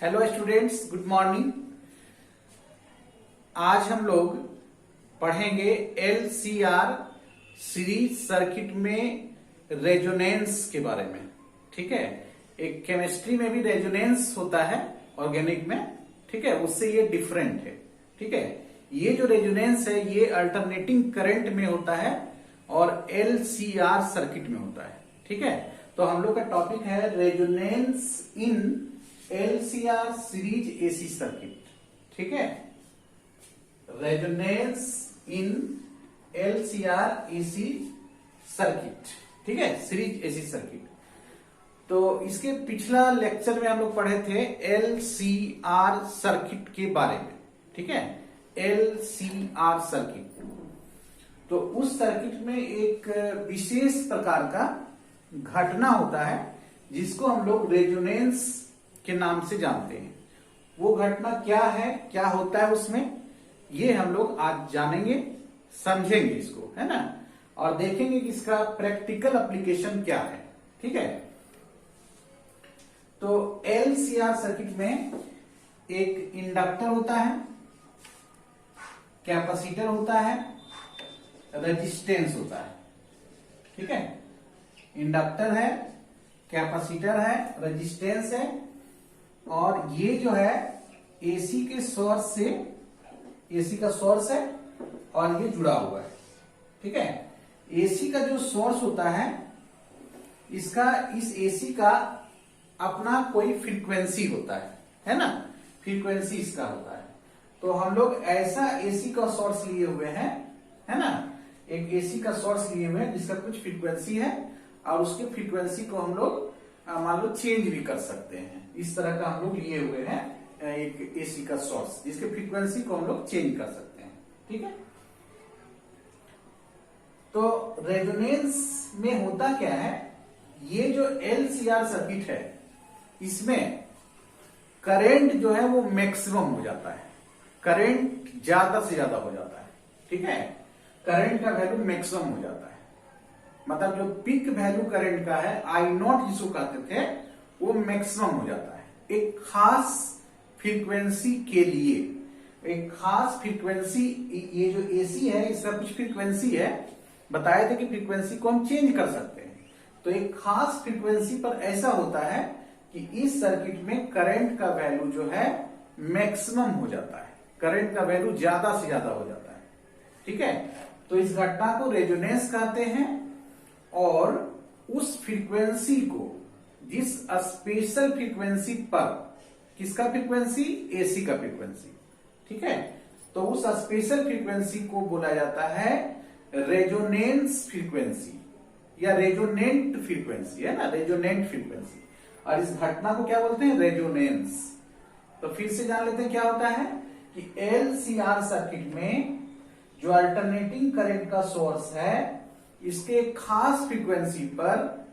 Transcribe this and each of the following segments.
Hello students, good morning. आज हम लोग पढ़ेंगे एलसीआर सीरीज सर्किट में रेजोनेंस के बारे में। ठीक है, एक केमिस्ट्री में भी रेजोनेंस होता है, ऑर्गेनिक में। ठीक है, उससे ये डिफरेंट है। ठीक है, ये जो रेजोनेंस है ये अल्टरनेटिंग करंट में होता है और एलसीआर सर्किट में होता है। ठीक है, तो हम लोग का टॉपिक है resonance in LCR series AC circuit. ठीक है, resonance in LCR AC circuit. ठीक है, सीरीज एसी सर्किट। तो इसके पिछला लेक्चर में हम लोग पढ़े थे एलसीआर सर्किट के बारे में। ठीक है, एलसीआर सर्किट। तो उस सर्किट में एक विशेष प्रकार का घटना होता है जिसको हम लोग रेजोनेंस के नाम से जानते हैं। वो घटना क्या है, क्या होता है उसमें, ये हम लोग आज जानेंगे, समझेंगे इसको, है ना, और देखेंगे कि इसका प्रैक्टिकल एप्लीकेशन क्या है। ठीक है, तो एलसीआर सर्किट में एक इंडक्टर होता है, कैपेसिटर होता है, रेजिस्टेंस होता है। ठीक है, इंडक्टर है, कैपेसिटर है, रेजिस्टेंस है, और ये जो है एसी के सोर्स से, एसी का सोर्स है और ये जुड़ा हुआ है। ठीक है, एसी का जो सोर्स होता है इसका, इस एसी का अपना कोई फ्रीक्वेंसी होता है ना, फ्रीक्वेंसी इसका होता है। तो हम लोग ऐसा एसी का सोर्स लिए हुए हैं, है ना, एक एसी का सोर्स लिए हुए हैं जिसका कुछ फ्रीक्वेंसी है और उसके फ्रीक्वेंसी को हम लोग मान लो चेंज भी कर सकते हैं। इस तरह का हम लोग लिए हुए हैं एक एसी का सोर्स जिसके फ्रीक्वेंसी को हम लोग चेंज कर सकते हैं। ठीक है, तो रेजोनेंस में होता क्या है, ये जो एलसीआर सर्किट है इसमें करंट जो है वो मैक्सिमम हो जाता है, करंट ज्यादा से ज्यादा हो जाता है। ठीक है, करंट का वैल्यू मैक्सिमम हो जाता है, मतलब जो पीक वैल्यू करंट का है आई नॉट जिसको कहते थे वो मैक्सिमम हो जाता है। एक खास फ्रीक्वेंसी के लिए, एक खास फ्रीक्वेंसी, ये जो एसी है इसका कुछ फ्रीक्वेंसी है, बताए थे कि फ्रीक्वेंसी को हम चेंज कर सकते हैं। तो एक खास फ्रीक्वेंसी पर ऐसा होता है कि इस सर्किट में करंट का वैल्यू जो है मैक्सिमम हो जाता है, करंट का वैल्यू ज्यादा से ज्यादा हो जाता है। ठीक है, तो इस घटना को रेजोनेंस कहते हैं और उस फ्रीक्वेंसी को, जिस स्पेशल फ्रीक्वेंसी पर, किसका फ्रीक्वेंसी, एसी का फ्रीक्वेंसी। ठीक है, तो उस स्पेशल फ्रीक्वेंसी को बोला जाता है रेजोनेंस फ्रीक्वेंसी या रेजोनेंट फ्रीक्वेंसी, है ना, रेजोनेंट फ्रीक्वेंसी। और इस घटना को क्या बोलते हैं, रेजोनेंस। तो फिर से जान लेते हैं क्या होता है कि एलसीआर सर्किट में जो अल्टरनेटिंग करंट का सोर्स है इसके एक खास फ्रीक्वेंसी पर,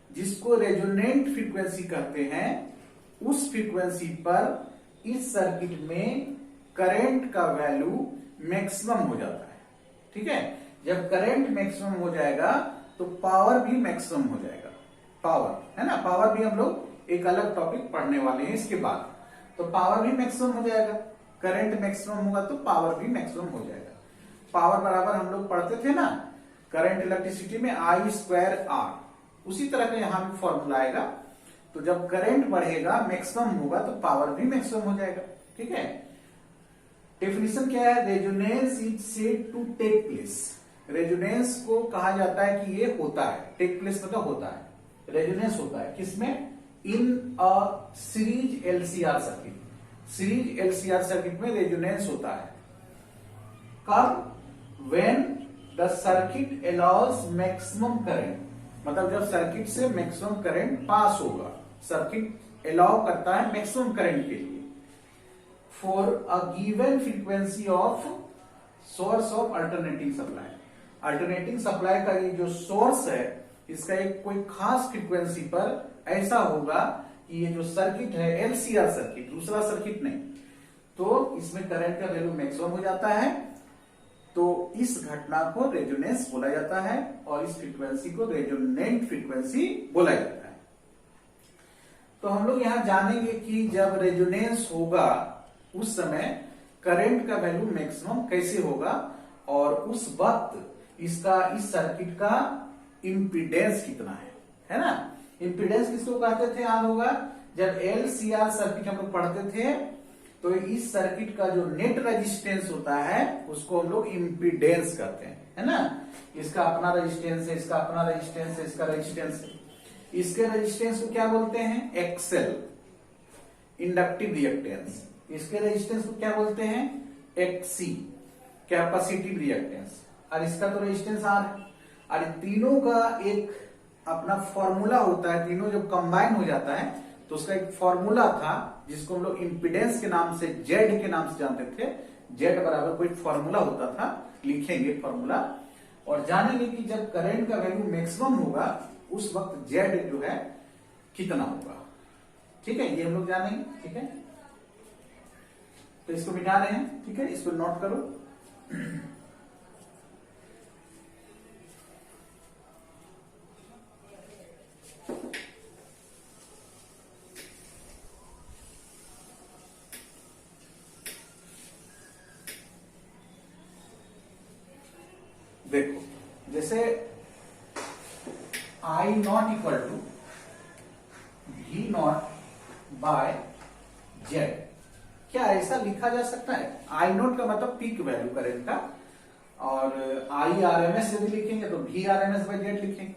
जिसको रेजोनेंट फ्रीक्वेंसी कहते हैं, उस फ्रीक्वेंसी पर इस सर्किट में करंट का वैल्यू मैक्सिमम हो जाता है। ठीक है, जब करंट मैक्सिमम हो जाएगा तो पावर भी मैक्सिमम हो जाएगा। पावर, है ना, पावर भी हम लोग एक अलग टॉपिक पढ़ने वाले हैं इसके बाद। तो पावर भी मैक्सिमम हो जाएगा, करंट मैक्सिमम होगा तो पावर भी मैक्सिमम हो जाएगा। पावर बराबर हम लोग पढ़ते थे ना, करंट इलेक्ट्रिसिटी में I स्क्वायर R, उसी तरह का यहां भी फॉर्मूला आएगा। तो जब करंट बढ़ेगा, मैक्सिमम होगा, तो पावर भी मैक्सिमम हो जाएगा। ठीक है, डेफिनेशन क्या है, resonance is said to take place. Resonance को कहा जाता है कि ये होता है, टेक प्लेस मतलब होता है, रेजोनेंस होता है किसमें, in a series LCR circuit. Series LCR circuit में रेजोनेंस होता है कब, when the circuit allows maximum current, मतलब जब सर्किट से मैक्सिमम करंट पास होगा, सर्किट अलाउ करता है मैक्सिमम करंट के लिए, for a given frequency of source of alternating supply. Alternating supply का ये जो सोर्स है इसका एक कोई खास फ्रीक्वेंसी पर ऐसा होगा कि ये जो सर्किट है एलसीआर सर्किट, दूसरा सर्किट नहीं, तो इसमें करंट का वैल्यू मैक्सिमम हो जाता है। तो इस घटना को रेजोनेंस बोला जाता है और इस फ्रीक्वेंसी को रेजोनेंट फ्रीक्वेंसी बोला जाता है। तो हम लोग यहां जानेंगे कि जब रेजोनेंस होगा उस समय करंट का वैल्यू मैक्सिमम कैसे होगा, और उस वक्त इसका इस सर्किट का इंपीडेंस कितना है ना। इंपीडेंस किसको कहते थे याद होगा, जब LCR सर्किट हम लोग पढ़ते थे तो इस सर्किट का जो नेट रेजिस्टेंस होता है उसको हम लोग इंपीडेंस कहते हैं, है ना। इसका अपना रेजिस्टेंस है, इसका अपना रेजिस्टेंस है, इसका रेजिस्टेंस है। इसके रेजिस्टेंस को क्या बोलते हैं, एक्सएल, इंडक्टिव रिएक्टेंस। इसके रेजिस्टेंस को क्या बोलते हैं, एक्सी, कैपेसिटिव रिएक्टेंस। और इसका तो रेजिस्टेंस आर है। और तीनों का एक अपना फॉर्मूला होता है, तीनों जब कंबाइन हो जाता है तो उसका एक फॉर्मूला था जिसको हम लोग इंपीडेंस के नाम से, जेड के नाम से जानते थे। जेड बराबर कोई फॉर्मूला होता था, लिखेंगे फॉर्मूला और जानेंगे कि जब करंट का वैल्यू मैक्सिमम होगा उस वक्त जेड जो है कितना होगा। ठीक है, ये हम लोग जानेंगे। ठीक है, तो इसको मिटा रहे हैं। ठीक है, इसको नोट करो। देखो, जैसे I not equal to V not by Z, क्या ऐसा लिखा जा सकता है? I नॉट का मतलब पीक वैल्यू करंट का, और IRMS यदि लिखेंगे तो VRMS बाय जेड लिखेंगे।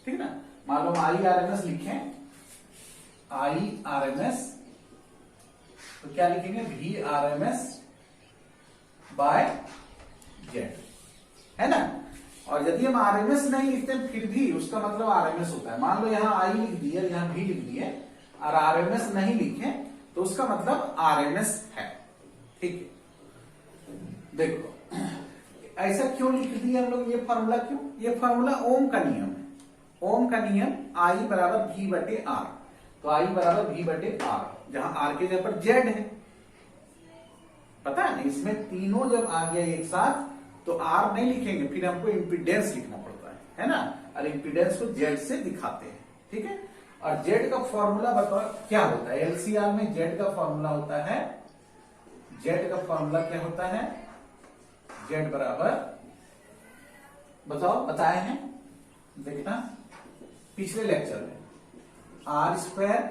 ठीक है ना। मान लो IRMS लिखें, IRMS तो क्या लिखेंगे, VRMS बाय जेड, है ना। और यदि हम आरएमएस नहीं लिखते फिर भी उसका मतलब आरएमएस होता है। मान लो यहाँ आई लिख दिए, यहाँ भी लिख दिए और आरएमएस नहीं लिखे तो उसका मतलब आरएमएस है। ठीक है, देखो ऐसा क्यों लिख दिया हम लोग, ये फॉर्मूला क्यों, ये फॉर्मूला ओम का नियम है। ओम का नियम I बराबर V बटे आर, तो I बराबर V बटे आर, जहां आर के जगह पर जेड है। पता है ना, इसमें तीनों जब आ गया एक साथ तो आर नहीं लिखेंगे, फिर हमको इंपीडेंस लिखना पड़ता है ना। और इंपीडेंस को जेड से दिखाते हैं। ठीक है, और जेड का फॉर्मूला बताओ क्या होता है। एलसीआर में जेड का फॉर्मूला होता है, जेड का फॉर्मूला क्या होता है, जेड बराबर, बताओ, बताए हैं, देखना पिछले लेक्चर में, R square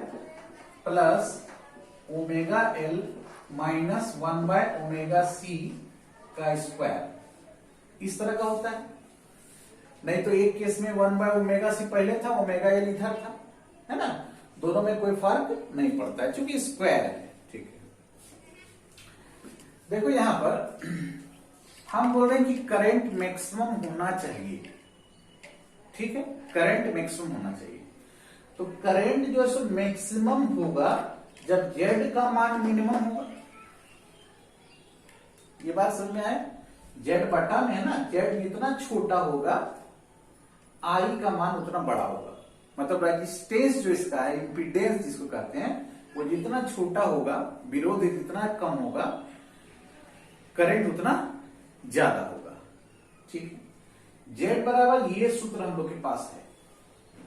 plus omega L minus 1 by omega C का स्क्वायर, इस तरह का होता है। नहीं तो एक केस में 1 बाय ओमेगा सी पहले था, ओमेगा एल इधर था, है ना। दोनों में कोई फर्क नहीं पड़ता है क्योंकि स्क्वायर है। ठीक है, देखो यहां पर हम बोल रहे हैं कि करंट मैक्सिमम होना चाहिए। ठीक है, करंट मैक्सिमम होना चाहिए। तो करंट जो है सो मैक्सिमम होगा जब जेड का मान मिनिमम होगा। ये बात समझ में आए, जेड बटा में है ना, जेड जितना छोटा होगा आई का मान उतना बड़ा होगा। मतलब रेजिस्टेंस जो इसका है, इंपीडेंस जिसको कहते हैं, वो जितना छोटा होगा, विरोध जितना कम होगा, करंट उतना ज्यादा होगा। ठीक है, जेड बराबर ये सूत्र हम लोग के पास है।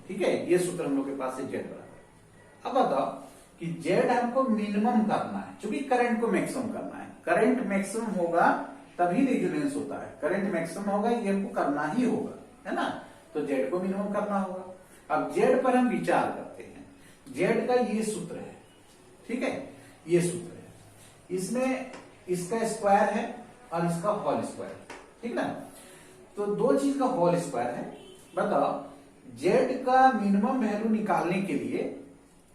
ठीक है, ये सूत्र हम लोग के पास है, जेड बराबर। अब बताओ कि जेड हमको मिनिमम करना है, क्योंकि करंट को मैक्सिमम करना है। करंट मैक्सिमम होगा तभी रेजोनेंस होता है, करंट मैक्सिमम होगा ये हमको करना ही होगा, है ना। तो जेड को मिनिमम करना होगा। अब जेड पर हम विचार करते हैं। जेड का ये सूत्र है, ठीक है, ये सूत्र है, इसमें इसका स्क्वायर है और इसका होल स्क्वायर, ठीक ना। तो दो चीज का होल स्क्वायर है। बताओ, जेड का मिनिमम वैल्यू निकालने के लिए,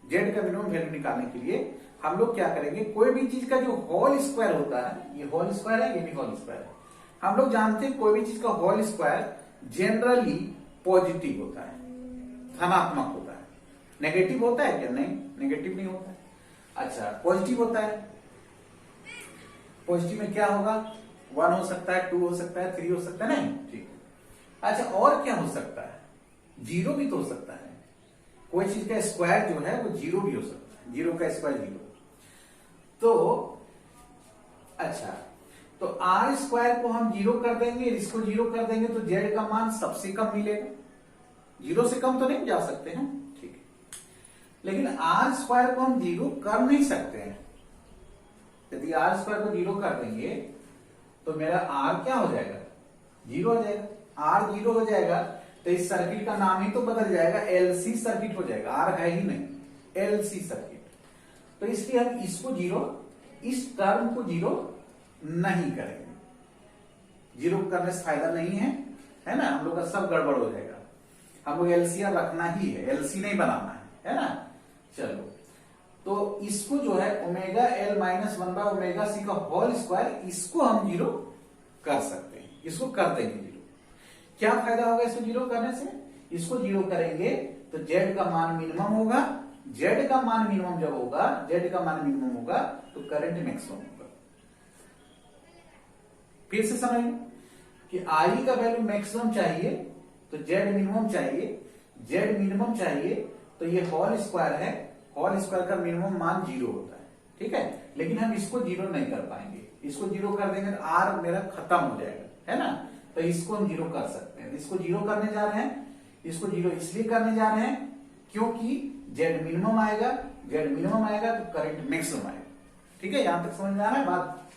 जेड का मिनिमम वैल्यू निकालने के लिए हम लोग क्या करेंगे, कोई भी चीज का जो होल स्क्वायर होता है, ये होल स्क्वायर है, ये भी होल स्क्वायर है। हम लोग जानते हैं कोई भी चीज का होल स्क्वायर जनरली पॉजिटिव होता है, धनात्मक होता है। नेगेटिव होता है क्या? नहीं, नेगेटिव नहीं होता है। अच्छा, पॉजिटिव होता है। पॉजिटिव में क्या होगा? 1 हो सकता है, 2 हो सकता है, 3 हो सकता है, नहीं? ठीक है। अच्छा, और क्या हो सकता है? 0 भी तो हो सकता है। कोई चीज का स्क्वायर जो है वो 0 भी हो सकता है, 0 का स्क्वायर 0। तो अच्छा, तो आर स्क्वायर को हम 0 कर देंगे, इसको 0 कर देंगे तो जेड का मान सबसे कम मिलेगा। 0 से कम तो नहीं जा सकते हैं, ठीक है। लेकिन आर स्क्वायर को हम जीरो कर नहीं सकते हैं। यदि आर स्क्वायर को जीरो कर देंगे तो मेरा आर क्या हो जाएगा, जीरो हो जाएगा। आर जीरो हो जाएगा तो इस सर्किट का नाम ही तो बदल जाएगा, एलसी सर्किट हो जाएगा, आर है ही नहीं, एलसी सर्किट। तो इसलिए हम इसको जीरो, इस टर्म को जीरो नहीं करेंगे। जीरो करने से फायदा नहीं है ना, हम लोग का सब गड़बड़ हो जाएगा। हम लोग एलसीआर रखना ही है, एलसी नहीं बनाना है ना। चलो, तो इसको जो है omega L minus one by omega C का होल स्क्वायर, इसको हम जीरो कर सकते हैं, इसको कर देंगे जीरो। क्या फायदा होगा इसको जीरो करने से, इसको जीरो करेंगे तो जेड का मान मिनिमम होगा। जेड का मान मिनिमम जब होगा, जेड का मान मिनिमम होगा तो करंट मैक्सिमम होगा। फिर से समझ कि आई का वैल्यू मैक्सिमम चाहिए तो जेड मिनिमम चाहिए, जेड मिनिमम चाहिए तो ये होल स्क्वायर है, होल स्क्वायर का मिनिमम मान जीरो होता है, ठीक है। लेकिन हम इसको जीरो नहीं कर पाएंगे, इसको जीरो कर देंगे तो आर मेरा खत्म हो जाएगा, है ना। तो इसको हम जीरो कर सकते हैं। इसको जीरो करने जा रहे हैं, इसको जीरो इसलिए करने जा रहे हैं क्योंकि जेड मिनिमम आएगा, जेड मिनिमम आएगा तो करंट मैक्सिमम आएगा, ठीक है। यहां तक समझ में आ रहा है बात,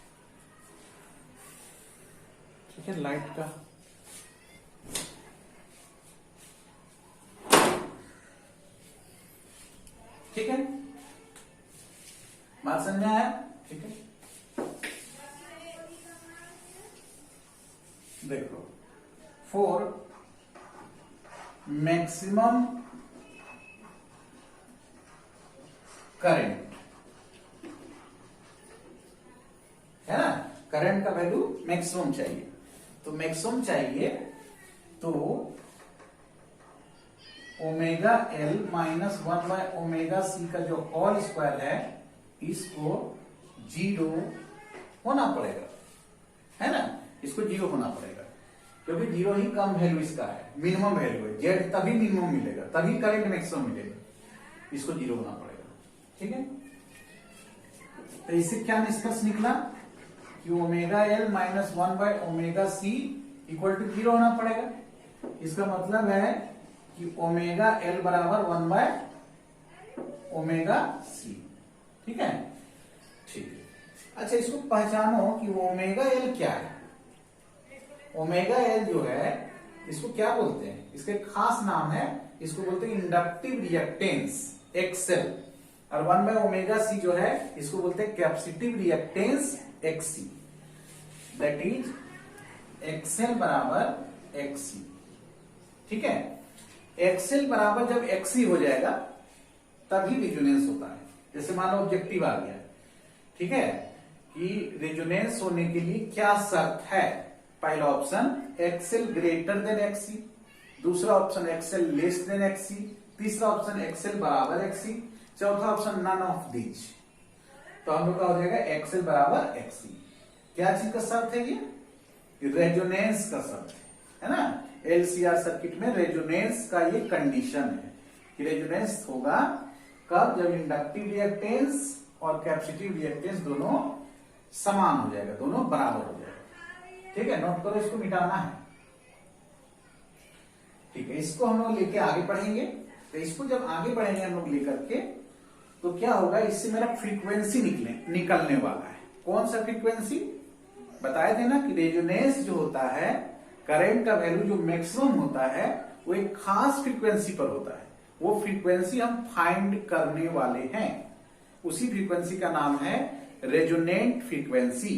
ठीक है। लाइट का ठीक है, बात समझ में आया, ठीक है। देखो, फॉर मैक्सिमम करंट, है ना, करंट का वैल्यू मैक्सिमम चाहिए, तो मैक्सिमम चाहिए तो omega L minus one by omega C का जो होल स्क्वायर है इसको जीरो होना पड़ेगा, है ना। इसको जीरो होना पड़ेगा क्योंकि जीरो ही कम वैल्यू इसका है, मिनिमम वैल्यू है। जेड तभी मिनिमम मिलेगा, तभी करंट मैक्सिमम मिलेगा, इसको जीरो होना पड़ेगा, ठीक है। तो इससे क्या निष्कर्ष निकला कि omega L minus one by omega C equal to zero होना पड़ेगा। इसका मतलब है कि ओमेगा एल बराबर वन बाय ओमेगा सी, ठीक है, ठीक है। अच्छा, इसको पहचानो कि ओमेगा एल क्या है। ओमेगा एल जो है इसको क्या बोलते हैं, इसके खास नाम है, इसको बोलते हैं इंडक्टिव रिएक्टेंस एक्सएल, और वन बाय ओमेगा सी जो है इसको बोलते हैं capacitive reactance XC, that is XL बराबर एक्सी, ठीक है। एक्सएल बराबर जब एक्सी हो जाएगा तभी रेजोनेंस होता है। जैसे मान लो ऑब्जेक्टिव आ गया, ठीक है, कि रेजोनेंस होने के लिए क्या शर्त है। पहला option XL greater than XC, दूसरा option XL less than XC, तीसरा ऑप्शन एक्सएल बराबर एक्सी, चौथा ऑप्शन नन ऑफ दीज। तो हम लोग का हो जाएगा एक्सएल बराबर एक्सी। क्या चीज का शर्त है ये, रेजोनेंस का शर्त है ना। एलसीआर सर्किट में रेजोनेंस का ये कंडीशन है कि रेजोनेंस होगा कब, जब इंडक्टिव रिएक्टेंस और कैपेसिटिव रिएक्टेंस दोनों समान हो जाएगा, दोनों बराबर हो जाएगा, ठीक है। नोट करो, इसको मिटाना है, ठीक है। इसको हम लोग लेके आगे बढ़ेंगे। तो इसको जब आगे बढ़ेंगे हम लोग लेकर के, तो क्या होगा, इससे मेरा फ्रीक्वेंसी निकलने वाला है। कौन सा फ्रीक्वेंसी बताए थे ना कि रेजोनेंस जो होता है, करंट का वैल्यू जो मैक्सिमम होता है वो एक खास फ्रीक्वेंसी पर होता है। वो फ्रीक्वेंसी हम फाइंड करने वाले हैं, उसी फ्रीक्वेंसी का नाम है रेजोनेंट फ्रीक्वेंसी।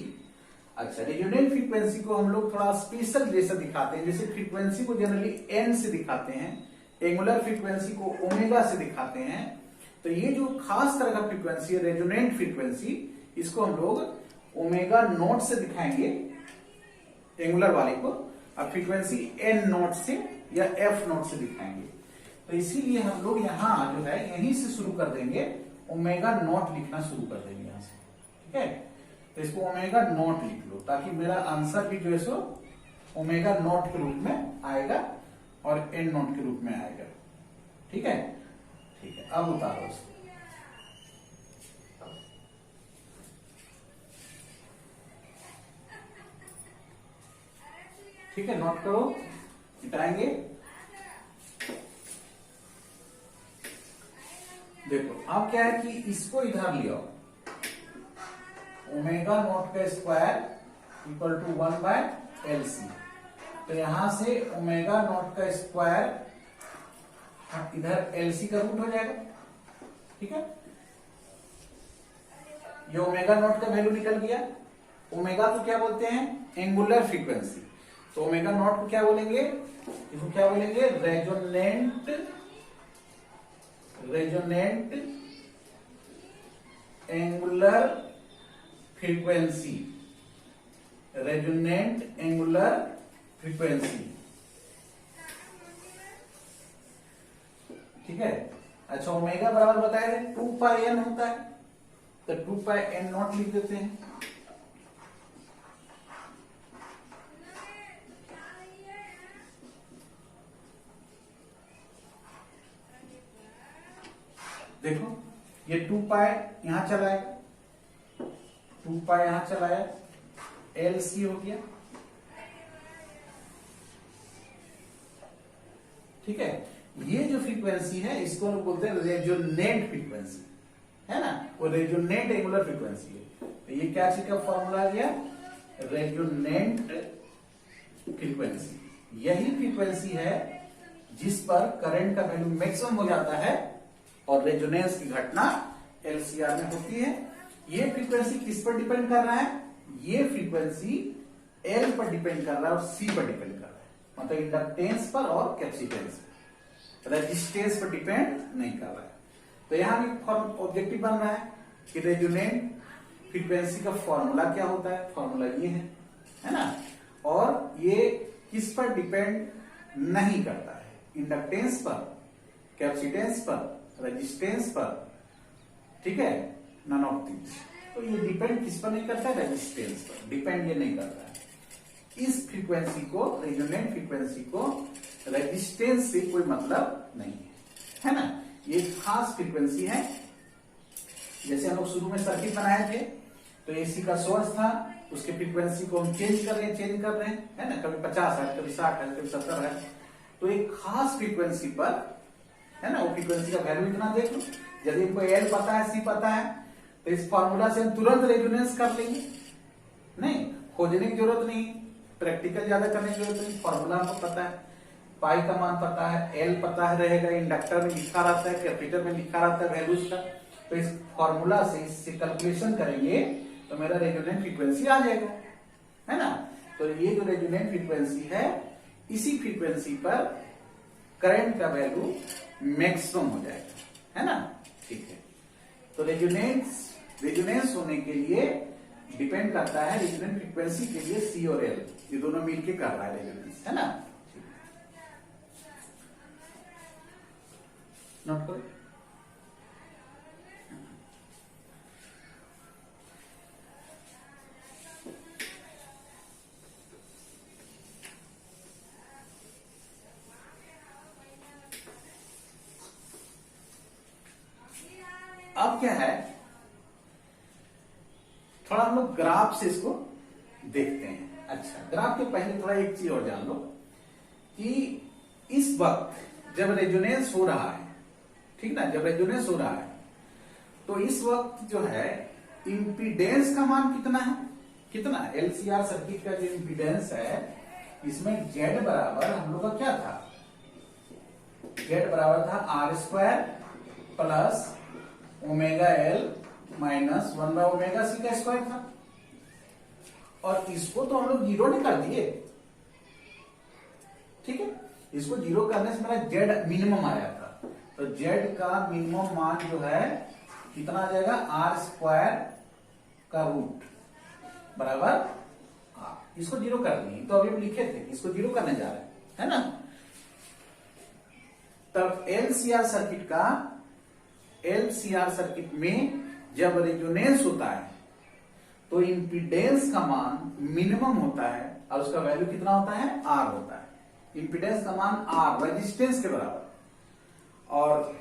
अच्छा, रेजोनेंट फ्रीक्वेंसी को हम लोग थोड़ा स्पेशल जैसा दिखाते हैं। जैसे फ्रीक्वेंसी को जनरली एन से दिखाते हैं, एंगुलर फ्रीक्वेंसी को ओमेगा से दिखाते हैं, तो ये जो खास तरह का फ्रीक्वेंसी है रेजोनेंट फ्रीक्वेंसी, इसको हम लोग ओमेगा नोट से दिखाएंगे, एंगुलर वाले को, और फ्रीक्वेंसी एन नोट से या एफ नोट से दिखाएंगे। तो इसीलिए हम लोग यहाँ जो है यहीं से शुरू कर देंगे, ओमेगा नोट लिखना शुरू कर देंगे यहां से, ठीक है। तो इसको ओमेगा नोट लिख लो ताकि मेरा आंसर भी जो है सो ओमेगा नोट के रूप में आएगा और एन नोट के रूप में आएगा, ठीक है, ठीक है। अब उतारो इसको, ठीक है, नोट करो, मिटाएंगे। देखो अब क्या है कि इसको इधर लियो, ओमेगा नॉट का स्क्वायर इक्वल टू 1/LC। तो यहां से ओमेगा नॉट का स्क्वायर इधर LC का रूट हो जाएगा, ठीक है। ये ओमेगा नॉट का वैल्यू निकल गया। ओमेगा को क्या बोलते हैं? Angular frequency. तो ओमेगा नॉट को क्या बोलेंगे? इसको क्या बोलेंगे? Resonant angular frequency. Resonant angular frequency, ठीक है। अच्छा, ओमेगा बराबर बताया थे 2πN होता है, तो 2πN नॉट लिख देते हैं। देखो ये 2π यहां चला है, 2π यहां चला है, LC हो गया, ठीक है। ये जो फ्रीक्वेंसी है इसको हम बोलते हैं रेजोनेंट फ्रीक्वेंसी, है ना, वो रेजोनेंट एंगुलर फ्रीक्वेंसी है। तो ये क्या चीज का फॉर्मूला आ गया? Resonant frequency. यही फ्रीक्वेंसी है जिस पर करंट का वैल्यू मैक्सिमम हो जाता है और रेजोनेंस की घटना LCR में होती है। ये फ्रीक्वेंसी किस पर डिपेंड कर रहा है? ये फ्रीक्वेंसी L पर डिपेंड कर रहा है और C पर डिपेंड कर रहा है, मतलब इंडक्टेंस पर और कैपेसिटेंस पर, रेजिस्टेंस पर डिपेंड नहीं कर रहा है। तो यहां भी ऑब्जेक्टिव बन रहा है कि रेजोनेंट फ्रीक्वेंसी का फॉर्मूला क्या होता है? फॉर्मूला ये है ना, और ये किस पर डिपेंड नहीं करता है? इंडक्टेंस पर, कैपेसिटेंस पर, रेजिस्टेंस पर, ठीक है, नन ऑफ दीज। तो ये डिपेंड किस पर नहीं करता है? रेजिस्टेंस पर डिपेंड ये नहीं करता है। इस फ्रीक्वेंसी को, रेजोनेंट फ्रीक्वेंसी को रेजिस्टेंस से कोई मतलब नहीं है ना। ये खास फ्रीक्वेंसी है। जैसे हम लोग शुरू में सर्किट बनाए थे, तो एसी का सोर्स था, उसके फ्रीक्वेंसी को हम चेंज कर रहे हैं, है ना, कभी 50 है, कभी 60 है, कभी 70 है। तो एक खास फ्रीक्वेंसी पर, है ना, वो फ्रीक्वेंसी का वैल्यू इतना देख लो। यदि हमको L पता है, C पता है, तो इस फॉर्मूला से हम तुरंत रेजोनेंस कर लेंगे, नहीं खोजने की जरूरत नहीं, प्रैक्टिकल ज्यादा करने की जरूरत नहीं। फॉर्मूला हमको पता है, पाई का मान पता है, L पता है रहेगा, इंडक्टर में लिखा रहता है, कैपेसिटर में लिखा रहता है वैल्यूज का। तो इस फॉर्मूला से, इससे कैलकुलेशन करेंगे तो मेरा रेजोनेंट फ्रीक्वेंसी आ जाएगा, है ना। तो ये जो रेजोनेंट फ्रीक्वेंसी है, इसी फ्रीक्वेंसी पर करंट का वैल्यू मैक्सिमम हो जाएगा, है ना, ठीक है। तो रेजोनेंस होने के लिए डिपेंड करता है, रेजोनेंट फ्रीक्वेंसी के लिए C और L ये दोनों मिलके कर रहा है रेजोनेंस, है ना। नोट करो। अब क्या है, थोड़ा हम लोग ग्राफ से इसको देखते हैं। अच्छा, ग्राफ के पहले थोड़ा एक चीज और जान लो कि इस वक्त जब रेजोनेंस हो रहा है, ठीक ना, जब रेजोनेंस हो रहा है तो इस वक्त जो है इंपीडेंस का मान कितना है? कितना? LCR सर्किट का जो इंपीडेंस है, इसमें Z बराबर हम लोग का क्या था? Z बराबर था R² plus omega L minus 1/ωc का स्क्वायर था। और इसको तो हम लोग जीरो निकाल दिए, ठीक है। इसको जीरो करने से मेरा Z मिनिमम आया था, तो Z का मिनिमम मान जो है कितना आ जाएगा? R² का रूट बराबर R। इसको जीरो कर दिए, तो अभी हम लिखे थे, इसको जीरो करने जा रहे हैं, है ना। तब LCR सर्किट में जब रेजोनेंस होता है तो इंपीडेंस का मान मिनिमम होता है और उसका वैल्यू कितना होता है? R होता है। इंपीडेंस का मान R, रेजिस्टेंस के बराबर। और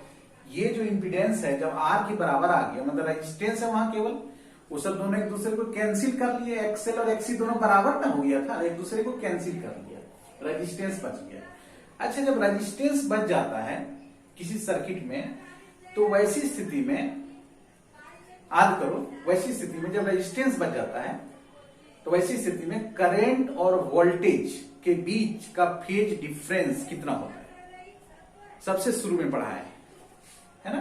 ये जो इंपीडेंस है जब R के बराबर आ गया, मतलब रेजिस्टेंस है वहां केवल, वो सब दोनों एक दूसरे को कैंसिल कर लिए, XL और XC दोनों बराबर ना हो गया था, एक दूसरे को कैंसिल कर लिया, रेजिस्टेंस बच गया। अच्छा, जब रेजिस्टेंस बच जाता है किसी सर्किट में तो वैसी स्थिति में याद करो, वैसी स्थिति में जब रेजिस्टेंस बच जाता है तो वैसी स्थिति में करंट और वोल्टेज के बीच का फेज डिफरेंस कितना होता है, सबसे शुरू में पढ़ा है ना।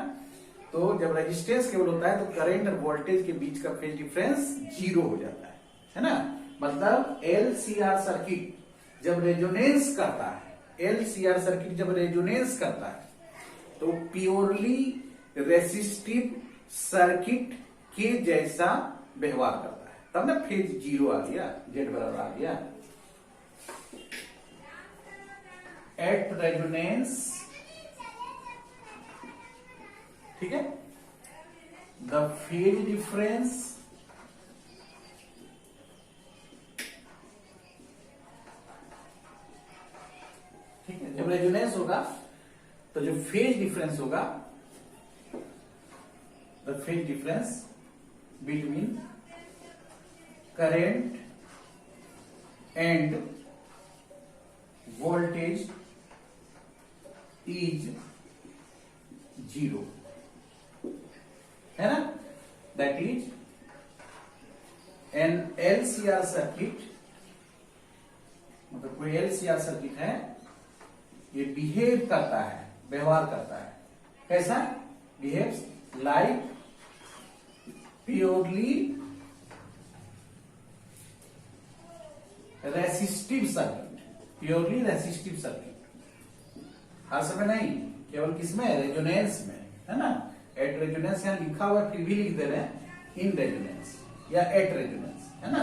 तो जब रेजिस्टेंस केवल होता है तो करंट और वोल्टेज के बीच का फेज डिफरेंस 0 हो जाता है ना। मतलब LCR सर्किट जब रेजोनेंस करता है, LCR सर्किट जब रेजोनेंस करता है तो प्योरली रेसिस्टिव सर्किट के जैसा व्यवहार करता है, तब ना फेज 0 आ गया, Z बराबर आ गया। एट रेजोनेंस, ठीक है, द फेज डिफरेंस ठीक है, जब रेजोनेंस होगा तो जो फेज डिफरेंस होगा, the phase difference between current end voltage is 0, है ना। That is an LCR circuit, मतलब कोई LCR सर्किट है, ये बिहेव करता है, व्यवहार करता है, कैसा behaves like purely resistive circuit, purely resistive circuit, हर समय नहीं, केवल किसमें, रेजोनेंस में, है ना। एट रेजोनेंस यहां लिखा हुआ, फिर भी लिख दे रहे हैं इन रेजोनेंस या एट रेजोनेंस, है ना।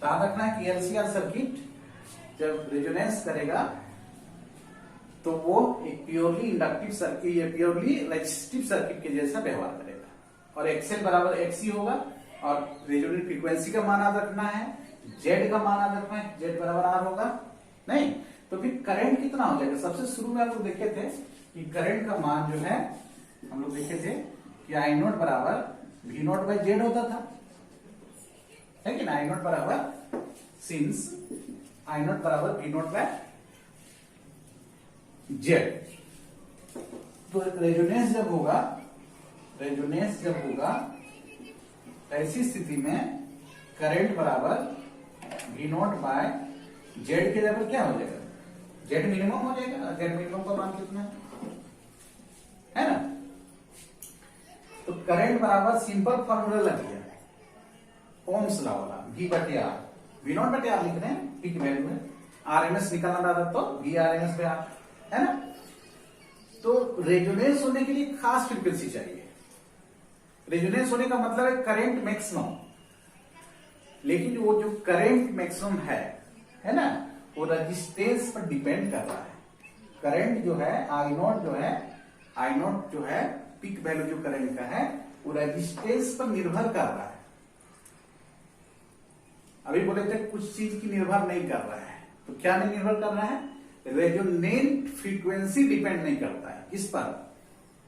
याद रखना है कि LCR सर्किट जब रेजोनेंस करेगा तो वो एक प्योरली इंडक्टिव सर्किट या प्योरली रेजिस्टिव सर्किट के जैसा व्यवहार करेगा, और XL बराबर XC होगा, और रेजोनेंट फ्रीक्वेंसी का मान याद रखना है, Z का मान याद रखना है, Z बराबर R होगा, नहीं तो फिर करंट कितना हो जाएगा। सबसे शुरू में आप लोग देखे थे कि करंट का मान जो है, हम लोग देखे थे कि I0 बराबर V0/Z होता था, है कि ना। I0 बराबर सिंस I0 बराबर V0/Z, तो रेजोनेंस जब होगा, रेजोनेंस जब होगा ऐसी स्थिति में करंट बराबर V0/Z के जगह क्या हो जाएगा, Z मिनिमम हो जाएगा। Z मिनिमम का मान कितना है ना। तो करंट बराबर सिंपल फॉर्मूला लग गया, ओम्स लॉ वाला, V/R, V0/R लिख रहे हैं, पीक वैल्यू में RMS निकालना था तो VRMS/R, है ना। तो रेजोनेंस होने के लिए खास फ्रीक्वेंसी चाहिए। रेजोनेंस होने का मतलब है करंट मैक्सिमम, लेकिन वो जो करंट मैक्सिमम है ना, वो रेजिस्टेंस पर डिपेंड कर रहा है। करंट जो है I0 जो है पीक वैल्यू जो करंट का है, वो रेजिस्टेंस पर निर्भर कर रहा है। अभी बोले थे कुछ चीज की निर्भर नहीं कर रहा है, तो क्या नहीं निर्भर कर रहा है, रेजोनेंट फ्रीक्वेंसी डिपेंड नहीं करता है, किस पर,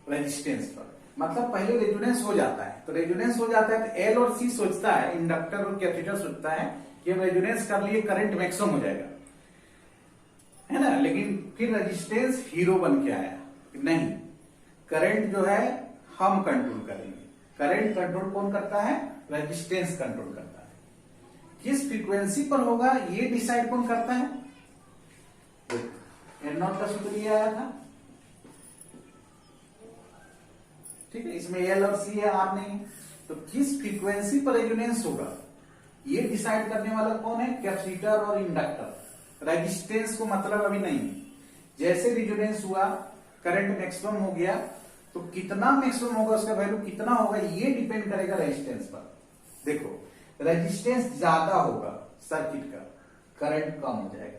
रेजिस्टेंस पर। मतलब पहले रेजोनेंस हो जाता है, तो रेजोनेंस हो जाता है तो L और C सोचता है, इंडक्टर और कैपेसिटर सोचता है कि रेजोनेंस कर लिए करंट मैक्सिमम हो जाएगा, है ना। लेकिन फिर रेजिस्टेंस हीरो बन के आया, नहीं, करंट जो है हम कंट्रोल करेंगे। करंट कंट्रोल कौन करता है, रेजिस्टेंस कंट्रोल करता है। किस फ्रीक्वेंसी पर होगा ये डिसाइड कौन करता है, N0 का सूत्र ये आया था, ठीक है। इसमें L और C है, R नहीं। तो किस फ्रीक्वेंसी पर रेजोनेंस होगा ये डिसाइड करने वाला कौन है, कैपेसिटर और इंडक्टर। रेजिस्टेंस को मतलब अभी नहीं, जैसे रेजोनेंस हुआ करंट मैक्सिमम हो गया, तो कितना मैक्सिमम होगा, उसका वैल्यू कितना होगा, ये डिपेंड करेगा रेजिस्टेंस पर। देखो रेजिस्टेंस ज्यादा होगा सर्किट का, करंट कम हो जाएगा।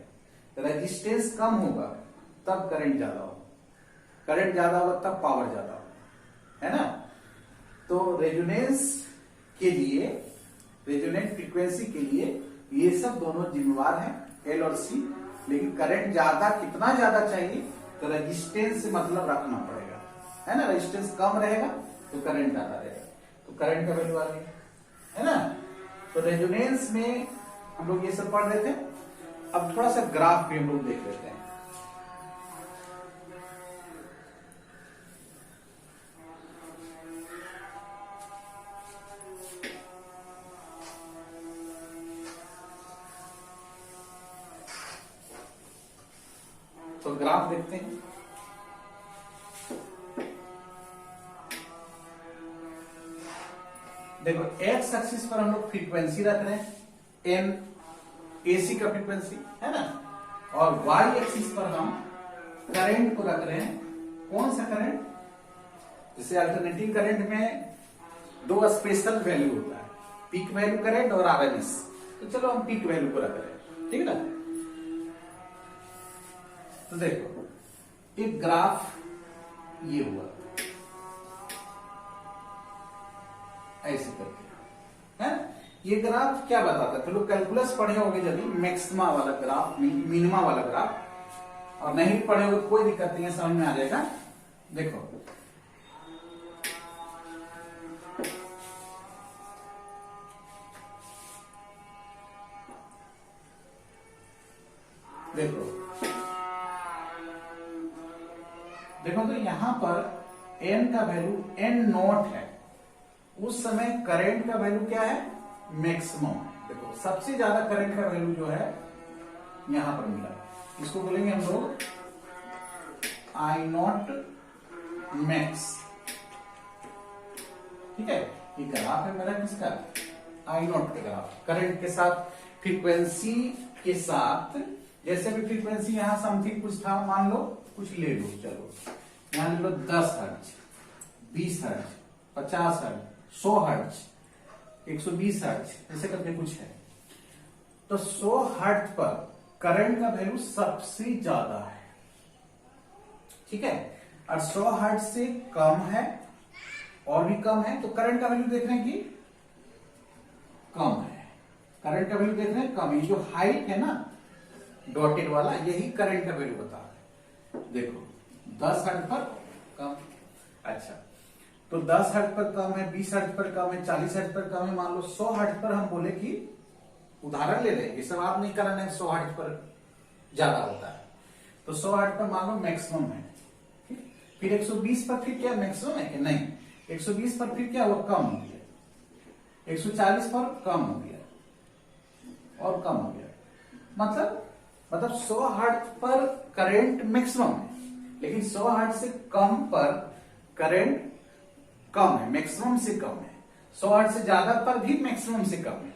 रेजिस्टेंस कम होगा तब करंट ज्यादा होगा, करंट ज्यादा होगा तब पावर ज्यादा होगा, है ना। तो रेजोनेंस के लिए, रेजोनेंट फ्रीक्वेंसी के लिए ये सब दोनों जिम्मेवार हैं, L और C। लेकिन करंट ज्यादा, कितना ज्यादा चाहिए, तो रेजिस्टेंस से मतलब रखना पड़ेगा, है ना। रेजिस्टेंस कम रहेगा तो करंट ज्यादा रहेगा, तो करंट का वैल्यू आ गया, है ना। तो रेजोनेंस में हम लोग ये सब पढ़ रहे थे। अब थोड़ा सा ग्राफ भी हम लोग देख लेते हैं। ग्राफ देखते हैं। देखो एक्स एक्सिस पर हम लोग फ्रीक्वेंसी रख रहे हैं, एन एसी का फ्रीक्वेंसी है ना, और वाई एक्सिस पर हम करंट को रख रहे हैं। कौन सा करंट? जैसे अल्टरनेटिंग करंट में दो स्पेशल वैल्यू होता है, पीक वैल्यू करंट और आरएमएस। तो चलो हम पीक वैल्यू को रख रहे हैं, ठीक है ना। तो देखो एक ग्राफ ये हुआ ऐसे करके, है। ये ग्राफ क्या बताता है? तो लोग कैलकुलस पढ़े होंगे यदि, मैक्सिमा वाला ग्राफ, मिनिमा वाला ग्राफ, और नहीं पढ़े हो तो कोई दिक्कत नहीं है, समझ में आ जाएगा। देखो देखो देखो तो यहां पर n का वैल्यू n नॉट है, उस समय करंट का वैल्यू क्या है? मैक्सिमम। देखो सबसे ज्यादा करंट का वैल्यू जो है यहां पर मिला, इसको बोलेंगे हम लोग आई नॉट मैक्स, ठीक है। ये ग्राफ है मेरा किसका? आई नॉट का ग्राफ, करंट के साथ फ्रीक्वेंसी के साथ। जैसे भी फ्रीक्वेंसी यहां समथिंग कुछ था, मान लो कुछ ले लो, चलो यहां ले लो 10 hertz, 20 hertz, 50 hertz, 100 hertz, 120 hertz, ऐसे करके कुछ है। तो 100 हर्ट्ज पर करंट का वैल्यू सबसे ज्यादा है, ठीक है। और 100 हर्ट्ज से कम है और भी कम है, तो करंट का वैल्यू देख रहे हैं कि कम है। करंट का वैल्यू देख रहे हैं कम। ये जो हाइट है ना डॉटेड वाला, यही करंट का वैल्यू बता रहा है। देखो 10 हर्ट्ज पर कम, अच्छा तो 10 हर्ट्ज पर कम है, 20 हर्ट्ज पर कम है, 40 हर्ट्ज पर कम है। मान लो 100 हर्ट्ज पर हम बोले कि उदाहरण ले रहे हैं, ये सब आप नहीं करना है, 100 हर्ट्ज पर ज्यादा होता है, तो 100 हर्ट्ज पर मान लो मैक्सिमम है, ठीक। फिर 120 पर फिर क्या मैक्सिमम है कि नहीं? 120 पर फिर क्या हुआ? कम हो गया। 140 पर कम हो गया और कम हो गया। मतलब 100 हर्ट्ज पर करंट मैक्सिमम है, लेकिन 100 हर्ट्ज से कम पर करंट कम है, मैक्सिमम से कम है। 100 हर्ट्ज से ज्यादा पर भी मैक्सिमम से कम है।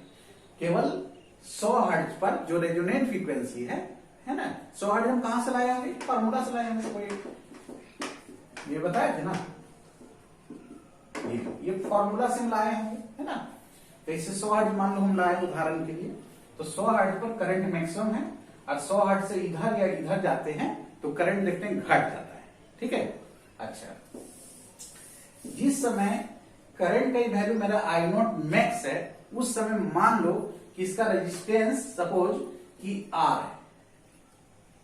केवल 100 हर्ट्ज पर जो रेजोनेंट फ्रीक्वेंसी है ना, 100 हर्ट्ज हम कहां से लाए होंगे? फार्मूला से लाए होंगे, कोई ये बताए थे ना, ये फार्मूला से हम लाए होंगे, है ना। तो इससे 100 हर्ट्ज मान लो हम लाए उदाहरण के लिए, तो 100 हर्ट्ज पर करंट मैक्सिमम है, और 100 हर्ट्ज से इधर या इधर जाते हैं तो करंट देखते हैं घट जाता है, ठीक है। अच्छा, जिस समय करंट का वैल्यू मेरा आई नॉट मैक्स है, उस समय मान लो कि इसका रेजिस्टेंस सपोज कि आर है।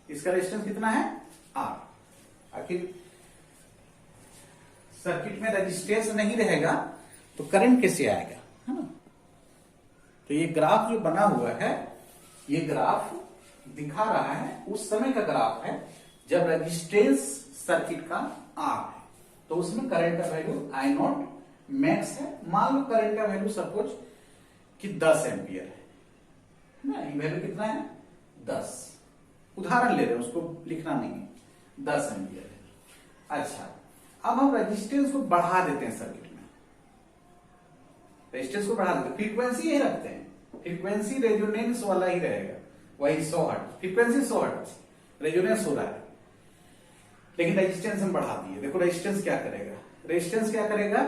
इसका रेजिस्टेंस कितना है? आर। आखिर सर्किट में रेजिस्टेंस नहीं रहेगा तो करंट कैसे आएगा, है ना। तो ये ग्राफ जो बना हुआ है, ये ग्राफ दिखा रहा है उस समय का ग्राफ है जब रेजिस्टेंस सर्किट का आर है, तो उसमें करंट का वैल्यू आई नॉट मैक्स है। मान लो करंट का वैल्यू सपोज कि 10 एम्पियर है ना, ये वैल्यू कितना है? 10। उदाहरण ले रहे हैं, उसको लिखना नहीं है, 10 एम्पियर है। अच्छा, अब हम रेजिस्टेंस को बढ़ा देते हैं सर्किट में, रेजिस्टेंस को बढ़ा देते हैं, फ्रीक्वेंसी यही रखते हैं, फ्रीक्वेंसी रेजोनेंस वाला ही रहेगा, वही 100 हर्ट्ज, फ्रीक्वेंसी 100 हर्ट्ज, रेजोनेंस हो रहा है, लेकिन रेजिस्टेंस हम बढ़ा दिए। देखो रेजिस्टेंस क्या करेगा, रेजिस्टेंस क्या करेगा?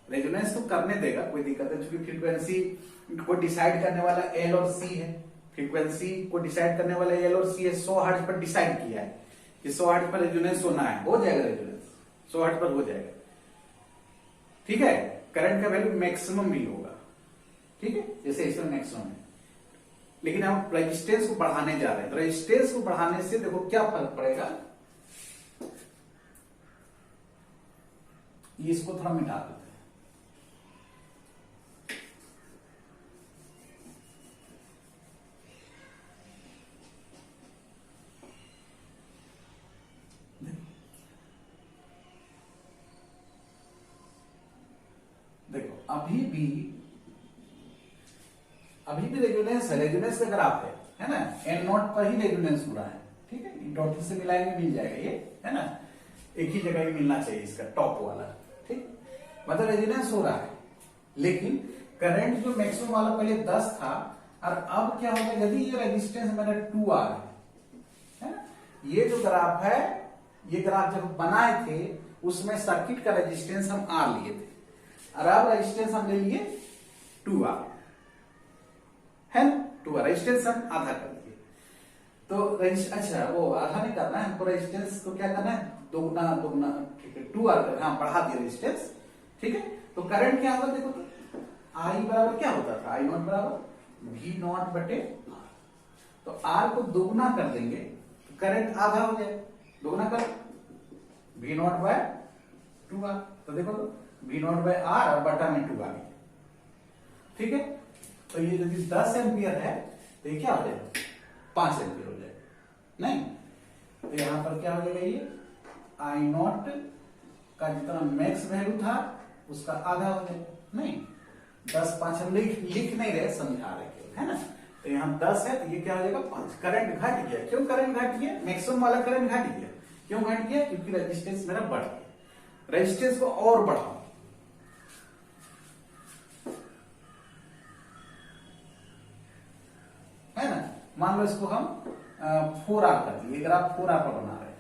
रेजोनेंस तो करने देगा, कोई दिक्कत है, क्योंकि फ्रीक्वेंसी को डिसाइड करने वाला एल और सी है, फ्रीक्वेंसी को डिसाइड करने वाला एल और सी है। 100 हर्ट्ज पर डिसाइड किया है कि 100 हर्ट्ज पर रेजोनेंस होना है, हो जाएगा रेजोनेंस, 100 हर्ट्ज पर हो जाएगा, ठीक है। करंट का वैल्यू मैक्सिमम भी होगा, ठीक है, जैसे इसमें मैक्सिमम है, लेकिन हम रेजिस्टेंस को बढ़ाने जा रहे हैं। तो रेजिस्टेंस को बढ़ाने से देखो क्या फर्क पड़ेगा, ये इसको थोड़ा मिटा देते हैं। देखो अभी भी रेजोनेंस है, रेजोनेंस का ग्राफ है ना, एन नॉट पर ही रेजोनेंस हो रहा है, ठीक है, डॉट से मिलाएंगे मिल जाएगा ये, है ना, एक ही जगह ही मिलना चाहिए इसका टॉप वाला, ठीक, मतलब रेजिस्टेंस हो रहा है, लेकिन करंट जो मैक्सिमम वाला पहले 10 था और अब क्या होगा, यदि ये रेजिस्टेंस मेरा 2R है ना, ये जो ग्राफ है, ये ग्राफ जब बनाए थे उसमें सर्किट का रेजिस्टेंस हम R लिए थे और अब रेजिस्टेंस हम ले लिए 2R है ना, 2R रेजिस्टेंस हम आधा कर दिए। तो अच्छा वो आधा नहीं करना है हमको, रेजिस्टेंस को क्या करना है, दोगुना दोगुना, ठीक है, 2R कर, हाँ बढ़ा दिया रेजिस्टेंस, ठीक है। तो करंट क्या होगा, देखो तो I बराबर क्या होता था, I नॉट बराबर V नॉट बटे R, तो R को दोगुना कर देंगे तो करंट आधा हो जाए, दोगुना कर V नॉट बाय 2R, तो देखो तो V नॉट बाय R और बटा में 2R, ठीक है। तो ये यदि 10 एम्पियर है तो ये क्या हो जाएगा, 5 एम्पियर हो जाएगा, नहीं तो यहां पर क्या हो जाएगा, ये I नॉट का जितना मैक्स वैल्यू था उसका आधा हो जाएगा, नहीं 10-5 हम लिख नहीं रहे, समझा रहे केवल, है ना। तो यहाँ 10 है तो ये क्या हो जाएगा 5, करंट घट गया, क्यों करंट घट गया, मैक्सिमम वाला करंट घट गया, क्यों घट गया, क्योंकि रेजिस्टेंस मेरा बढ़ गया, रेजिस्टेंस को और बढ़ाओ, है ना, मान लो इसको हम 4R कर दिए, ग्राफ 4R पर बना रहे हैं,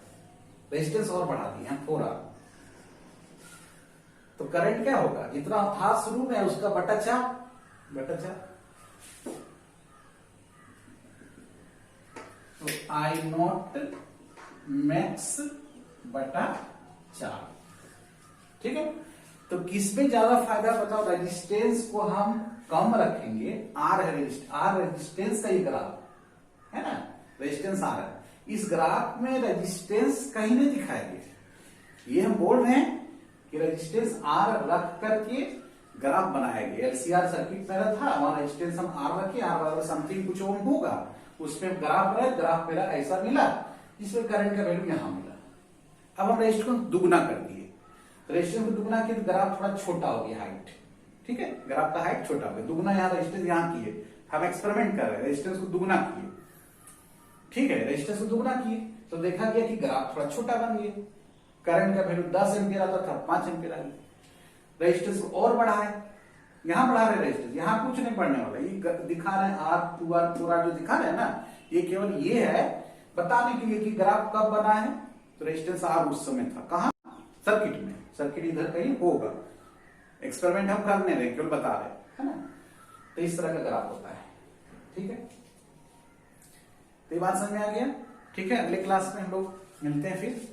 रेजिस्टेंस और बढ़ा दिए हम 4R, तो करंट क्या होगा, जितना था शुरू में उसका बटा 4, तो I नॉट मैक्स बटा 4, ठीक है। तो किसमें ज्यादा फायदा बताओ, रेजिस्टेंस को हम कम रखेंगे, R रेजिस्टेंस का ये ग्राफ है ना, रेजिस्टेंस R है, इस ग्राफ में रेजिस्टेंस कहीं नहीं दिखाया गया, ये हम बोल रहे हैं कि रेजिस्टेंस R रख करके ग्राफ बनाया गया, एलसीआर सर्किट मेरा था और रेजिस्टेंस हम R रखे, R बराबर समथिंग कुछ ओम होगा, उसमें ग्राफ रहे, ग्राफ मेरा ऐसा मिला जिसमें करंट का वैल्यू यहां मिला। अब हम रेजिस्टेंस को दुगुना कर दिए, रेजिस्टेंस को दुगुना किया तो ग्राफ थोड़ा छोटा हो गया, हाइट, ठीक है, ग्राफ का हाइट छोटा हो गया, दुगुना यहाँ रेजिस्टेंस यहाँ किए, हम एक्सपेरिमेंट कर रहे हैं, रेजिस्टेंस को दुगुना किए, ठीक है, रेजिस्टेंस को दुगुना किए तो देखा गया कि ग्राफ थोड़ा छोटा बन गया, करंट का वैल्यू 10 एम्पियर आता था 5 एम्पियर आ गया, रेजिस्टेंस को और बढ़ा है, यहां बढ़ा रहे रेजिस्टेंस, यहां कुछ नहीं बढ़ने वाला, ये दिखा रहे हैं R 2R जो दिखा रहे हैं ना, ये केवल ये है बताने के लिए कि ग्राफ कब बना है, तो रेजिस्टेंस R उस समय था, कहां, सर्किट में, सर्किट इधर कहीं होगा, एक्सपेरिमेंट हम करने रहे, केवल बता रहे, है ना। तो इस तरह का ग्राफ होता है, ठीक है, तो ये बात समझ में आ गया, ठीक है। अगले क्लास में हम लोग मिलते हैं फिर।